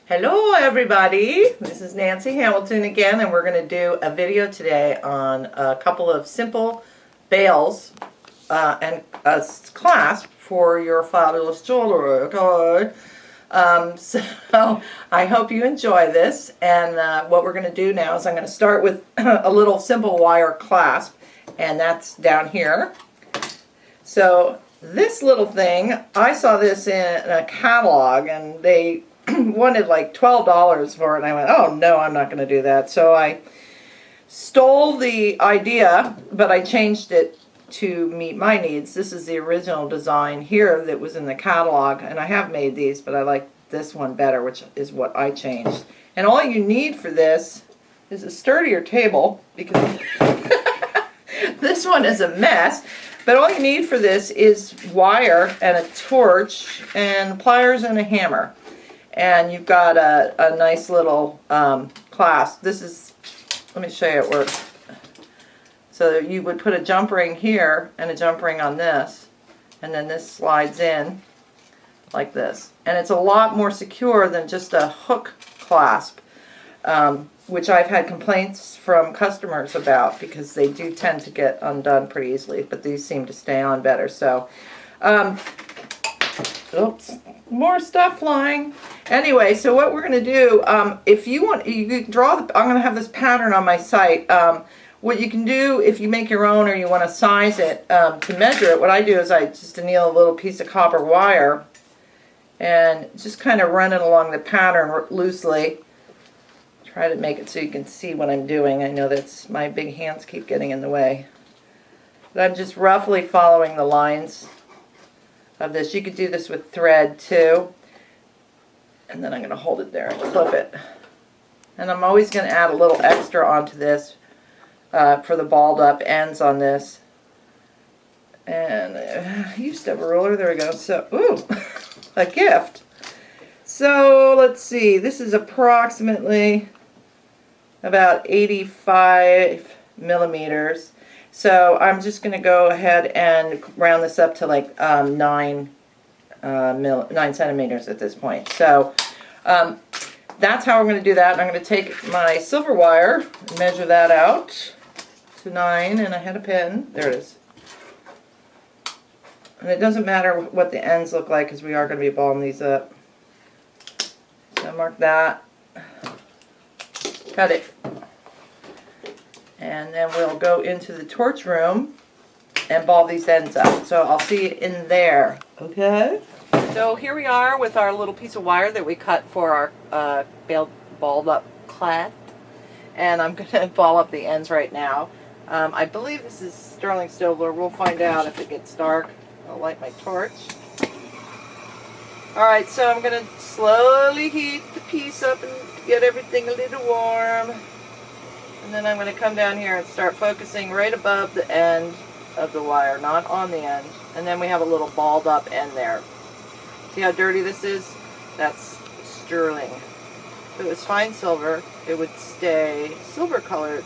Hello everybody, this is Nancy Hamilton again, and we're going to do a video today on a couple of simple bails and a clasp for your fabulous jewelry, okay? So I hope you enjoy this, and what we're going to do now is I'm going to start with a little simple wire clasp, and that's down here. So this little thing, I saw this in a catalog, and they wanted like $12 for it, and I went, oh no, I'm not going to do that. So I stole the idea, but I changed it to meet my needs. This is the original design here that was in the catalog, and I have made these, but I like this one better, which is what I changed. And all you need for this is a sturdier table, because this one is a mess. But all you need for this is wire and a torch and pliers and a hammer. And you've got a nice little clasp. This is, let me show you it works. So you would put a jump ring here and a jump ring on this, and then this slides in like this. And it's a lot more secure than just a hook clasp, which I've had complaints from customers about because they do tend to get undone pretty easily, but these seem to stay on better. So, oops, more stuff flying. Anyway, so what we're going to do, if you want, you can draw, I'm going to have this pattern on my site. What you can do if you make your own or you want to size it to measure it, what I do is I just anneal a little piece of copper wire and just kind of run it along the pattern loosely. Try to make it so you can see what I'm doing. I know that's, my big hands keep getting in the way. But I'm just roughly following the lines of this. You could do this with thread too. And then I'm going to hold it there and clip it. And I'm always going to add a little extra onto this for the balled up ends on this. And I used to have a ruler. There we go. So, ooh, a gift. So let's see. This is approximately about 85 millimeters. So I'm just going to go ahead and round this up to like 9 centimeters at this point. So that's how we're going to do that. And I'm going to take my silver wire and measure that out to 9, and I had a pen. There it is. And it doesn't matter what the ends look like because we are going to be balling these up. So mark that. Cut it. And then we'll go into the torch room and ball these ends up. So I'll see you in there. Okay? So here we are with our little piece of wire that we cut for our balled up clasp. And I'm going to ball up the ends right now. I believe this is sterling silver. We'll find out if it gets dark. I'll light my torch. Alright, so I'm going to slowly heat the piece up and get everything a little warm. And then I'm going to come down here and start focusing right above the end of the wire, not on the end. And then we have a little balled up end there. See how dirty this is? That's sterling. If it was fine silver, it would stay silver colored.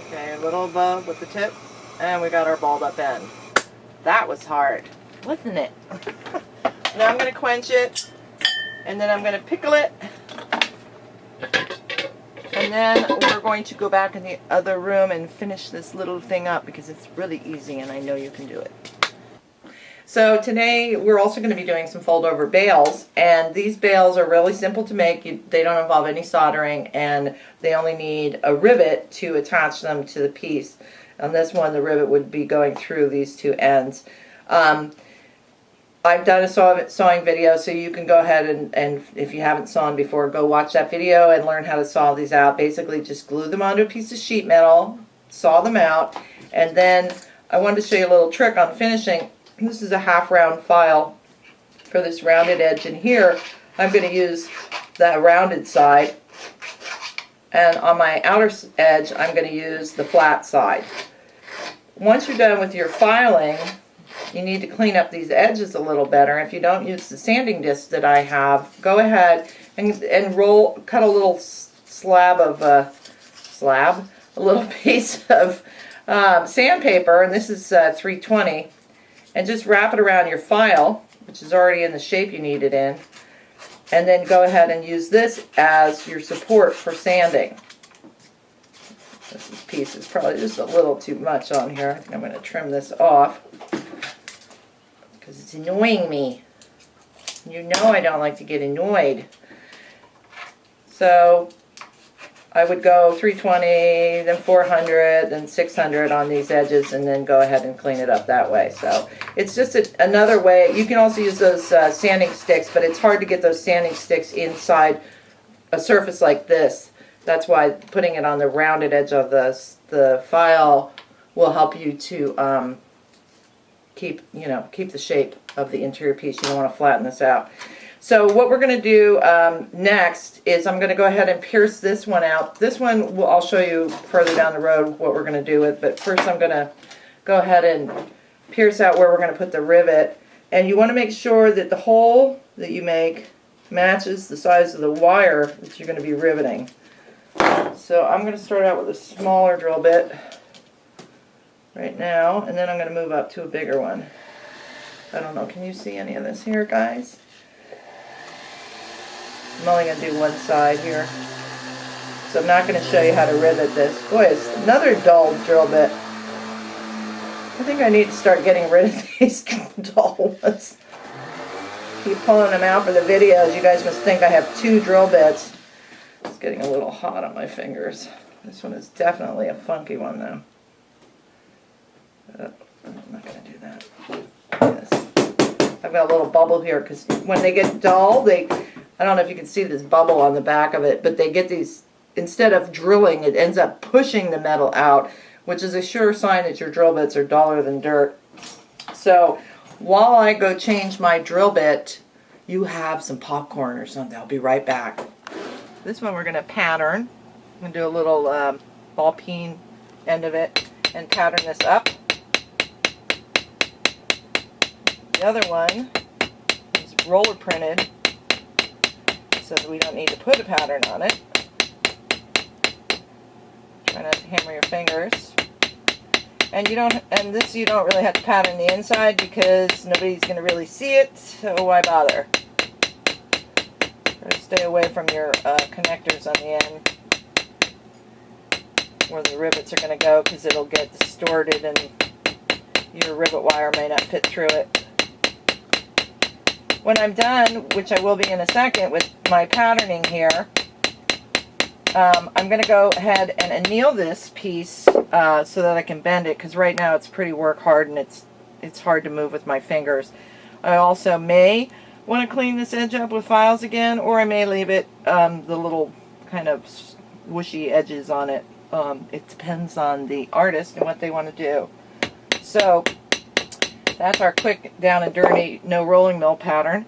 Okay, a little above with the tip. And we got our balled up end. That was hard, wasn't it? Now I'm going to quench it, and then I'm going to pickle it, and then we're going to go back in the other room and finish this little thing up because it's really easy and I know you can do it. So today we're also going to be doing some fold over bails, and these bails are really simple to make. They don't involve any soldering, and they only need a rivet to attach them to the piece. On this one, the rivet would be going through these two ends. I've done a sewing video, so you can go ahead and if you haven't sewn before, go watch that video and learn how to saw these out. Basically, just glue them onto a piece of sheet metal, saw them out, and then I wanted to show you a little trick on finishing. This is a half round file for this rounded edge, and here I'm going to use the rounded side, and on my outer edge I'm going to use the flat side. Once you're done with your filing, you need to clean up these edges a little better. If you don't use the sanding disc that I have, go ahead and cut a little a little piece of sandpaper, and this is 320, and just wrap it around your file, which is already in the shape you need it in. And then go ahead and use this as your support for sanding. This piece is probably just a little too much on here. I think I'm going to trim this off because it's annoying me. You know I don't like to get annoyed. So I would go 320, then 400, then 600 on these edges, and then go ahead and clean it up that way. So it's just another way. You can also use those sanding sticks, but it's hard to get those sanding sticks inside a surface like this. That's why putting it on the rounded edge of the file will help you to keep the shape of the interior piece. You don't want to flatten this out. So what we're going to do next is I'm going to go ahead and pierce this one out. This one I'll show you further down the road what we're going to do with, but first I'm going to go ahead and pierce out where we're going to put the rivet. And you want to make sure that the hole that you make matches the size of the wire that you're going to be riveting. So I'm going to start out with a smaller drill bit right now, and then I'm going to move up to a bigger one. I don't know, can you see any of this here, guys? I'm only going to do one side here. So I'm not going to show you how to rivet this. Boy, it's another dull drill bit. I think I need to start getting rid of these dull ones. Keep pulling them out for the videos. You guys must think I have 2 drill bits. It's getting a little hot on my fingers. This one is definitely a funky one, though. I'm not going to do that. Yes. I've got a little bubble here because when they get dull, I don't know if you can see this bubble on the back of it, but they get these, instead of drilling, it ends up pushing the metal out, which is a sure sign that your drill bits are duller than dirt. So while I go change my drill bit, you have some popcorn or something. I'll be right back. This one we're going to pattern. I'm going to do a little ball peen end of it and pattern this up. The other one is roller printed, so that we don't need to put a pattern on it. Try not to hammer your fingers. And you don't really have to pattern the inside because nobody's going to really see it, so why bother? Try to stay away from your connectors on the end where the rivets are going to go, because it'll get distorted and your rivet wire may not fit through it. When I'm done, which I will be in a second with my patterning here, I'm going to go ahead and anneal this piece so that I can bend it, because right now it's pretty work hard and it's hard to move with my fingers. I also may want to clean this edge up with files again, or I may leave it the little kind of swooshy edges on it. It depends on the artist and what they want to do. So that's our quick down and dirty no rolling mill pattern,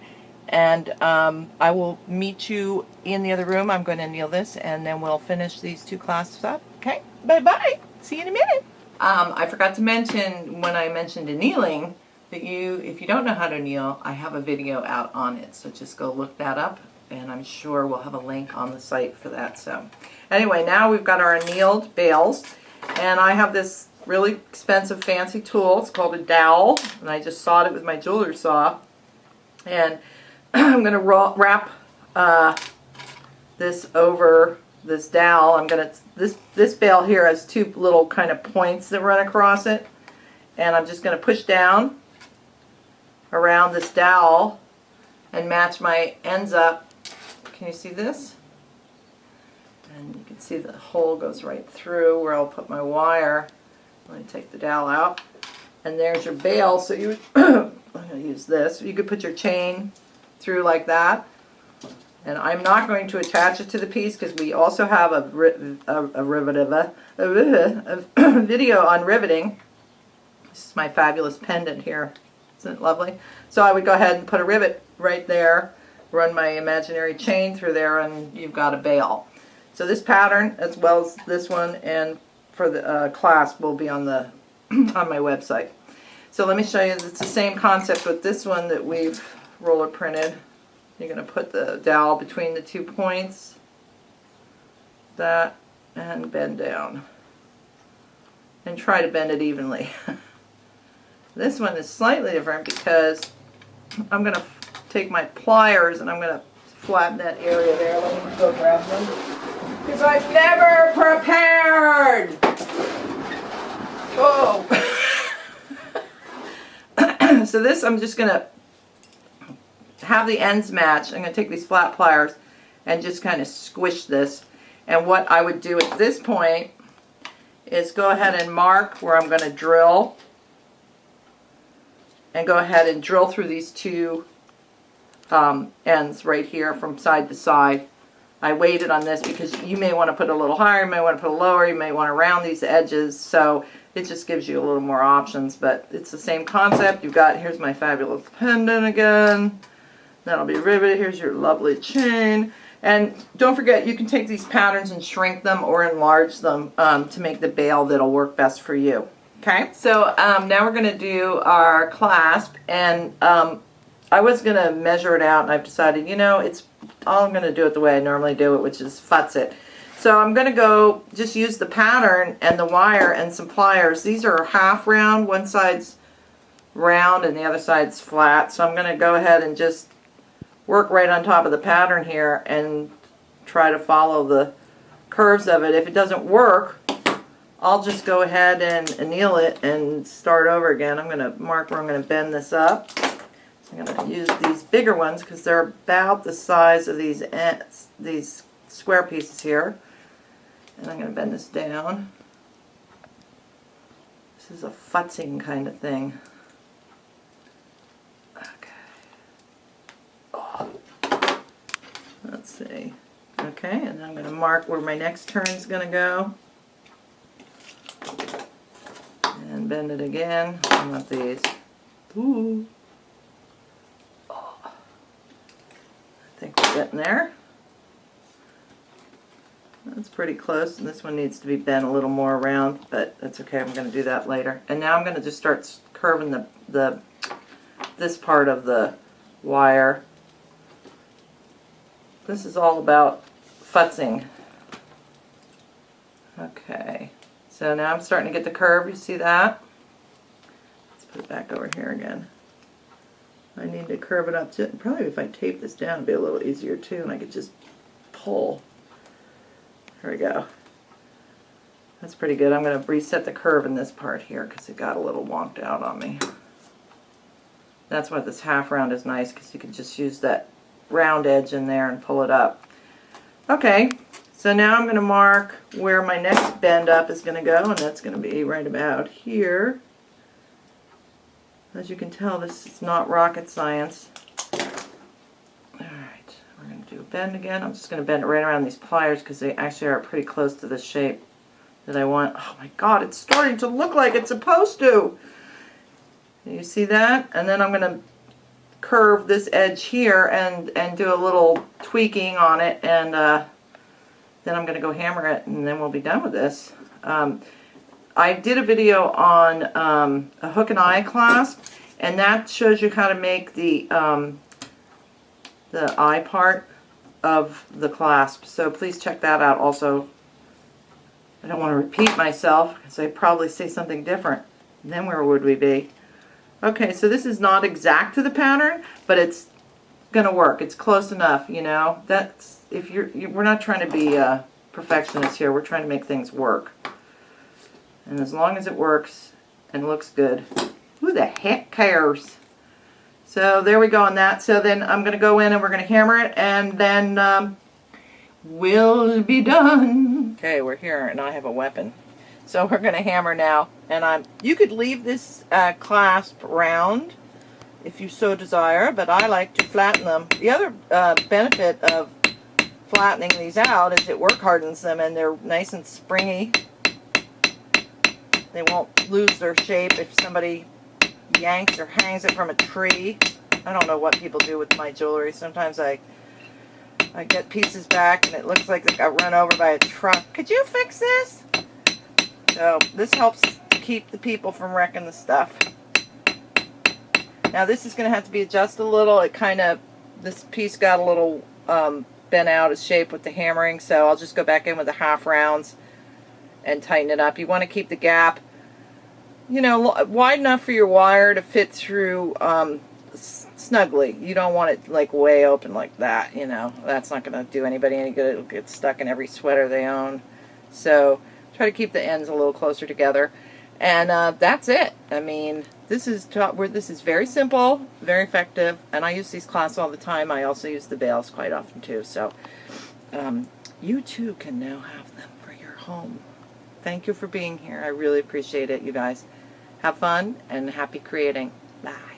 and I will meet you in the other room. I'm going to anneal this and then we'll finish these 2 clasps up. Okay, bye bye, see you in a minute. I forgot to mention when I mentioned annealing that if you don't know how to anneal, I have a video out on it, so just go look that up, and I'm sure we'll have a link on the site for that. So anyway, now we've got our annealed bales, and I have this really expensive fancy tool. It's called a dowel, and I just sawed it with my jeweler's saw, and I'm going to wrap this over this dowel. I'm going to this bale here has 2 little kind of points that run across it, and I'm just going to push down around this dowel and match my ends up. Can you see this? And you can see the hole goes right through where I'll put my wire. Let me take the dowel out, and there's your bale. So you I'm going to use this. You could put your chain through like that, and I'm not going to attach it to the piece because we also have a video on riveting. This is my fabulous pendant here. Isn't it lovely? So I would go ahead and put a rivet right there, run my imaginary chain through there, and you've got a bale. So this pattern, as well as this one, and for the clasp, will be on the on my website. So let me show you. It's the same concept with this one that we've roller printed. You're going to put the dowel between the 2 points, that, and bend down, and try to bend it evenly. This one is slightly different because I'm going to take my pliers and I'm going to flatten that area there. Let me go grab them. Because I've never prepared! Oh! So this, I'm just going to have the ends match. I'm going to take these flat pliers and just kind of squish this. And what I would do at this point is go ahead and mark where I'm going to drill. And go ahead and drill through these two ends right here from side to side. I weighted on this because you may want to put a little higher, you may want to put a lower, you may want to round these edges, so it just gives you a little more options, but it's the same concept. You've got, here's my fabulous pendant again, that'll be riveted, here's your lovely chain, and don't forget you can take these patterns and shrink them or enlarge them to make the bail that'll work best for you. Okay, so now we're going to do our clasp, and I was going to measure it out, and I've decided, you know, I'm going to do it the way I normally do it, which is futz it. So I'm going to go just use the pattern and the wire and some pliers. These are half round, one side's round and the other side's flat. So I'm going to go ahead and just work right on top of the pattern here and try to follow the curves of it. If it doesn't work, I'll just go ahead and anneal it and start over again. I'm going to mark where I'm going to bend this up. So I'm going to use these bigger ones because they're about the size of these square pieces here. And I'm going to bend this down. This is a futzing kind of thing. Okay. Oh. Let's see. Okay, and then I'm going to mark where my next turn is going to go. And bend it again. I want these. Ooh. Oh. I think we're getting there. That's pretty close, and this one needs to be bent a little more around, but that's okay. I'm going to do that later. And now I'm going to just start curving this part of the wire. This is all about futzing. Okay. So now I'm starting to get the curve, you see that? Let's put it back over here again. I need to curve it up, probably if I tape this down it'd be a little easier too, and I could just pull. There we go. That's pretty good. I'm going to reset the curve in this part here because it got a little wonked out on me. That's why this half round is nice, because you can just use that round edge in there and pull it up. Okay. So now I'm going to mark where my next bend up is going to go, and that's going to be right about here. As you can tell, this is not rocket science. Alright, we're going to do a bend again. I'm just going to bend it right around these pliers because they actually are pretty close to the shape that I want. Oh my god, it's starting to look like it's supposed to! You see that? And then I'm going to curve this edge here and do a little tweaking on it, and then I'm going to go hammer it, and then we'll be done with this. I did a video on a hook and eye clasp, and that shows you how to make the eye part of the clasp. So please check that out also. I don't want to repeat myself because I probably say something different. Then where would we be? Okay, so this is not exact to the pattern, but it's going to work. It's close enough, you know. That's if we're not trying to be perfectionists here. We're trying to make things work. And as long as it works and looks good, who the heck cares? So there we go on that. So then I'm going to go in and we're going to hammer it, and then we'll be done. Okay, we're here, and I have a weapon. So we're going to hammer now, and you could leave this clasp round if you so desire, but I like to flatten them. The other benefit of flattening these out is it work hardens them, and they're nice and springy. They won't lose their shape if somebody yanks or hangs it from a tree. I don't know what people do with my jewelry. Sometimes I get pieces back and it looks like they got run over by a truck. Could you fix this? So this helps keep the people from wrecking the stuff. Now this is going to have to be adjusted a little. This piece got a little bent out of shape with the hammering, so I'll just go back in with the half rounds and tighten it up. You want to keep the gap, you know, wide enough for your wire to fit through snugly. You don't want it like way open like that, you know. That's not going to do anybody any good. It'll get stuck in every sweater they own. So try to keep the ends a little closer together. And that's it. I mean, this is very simple, very effective, and I use these clasps all the time. I also use the bails quite often too. So you too can now have them for your home. Thank you for being here. I really appreciate it, you guys. Have fun and happy creating. Bye.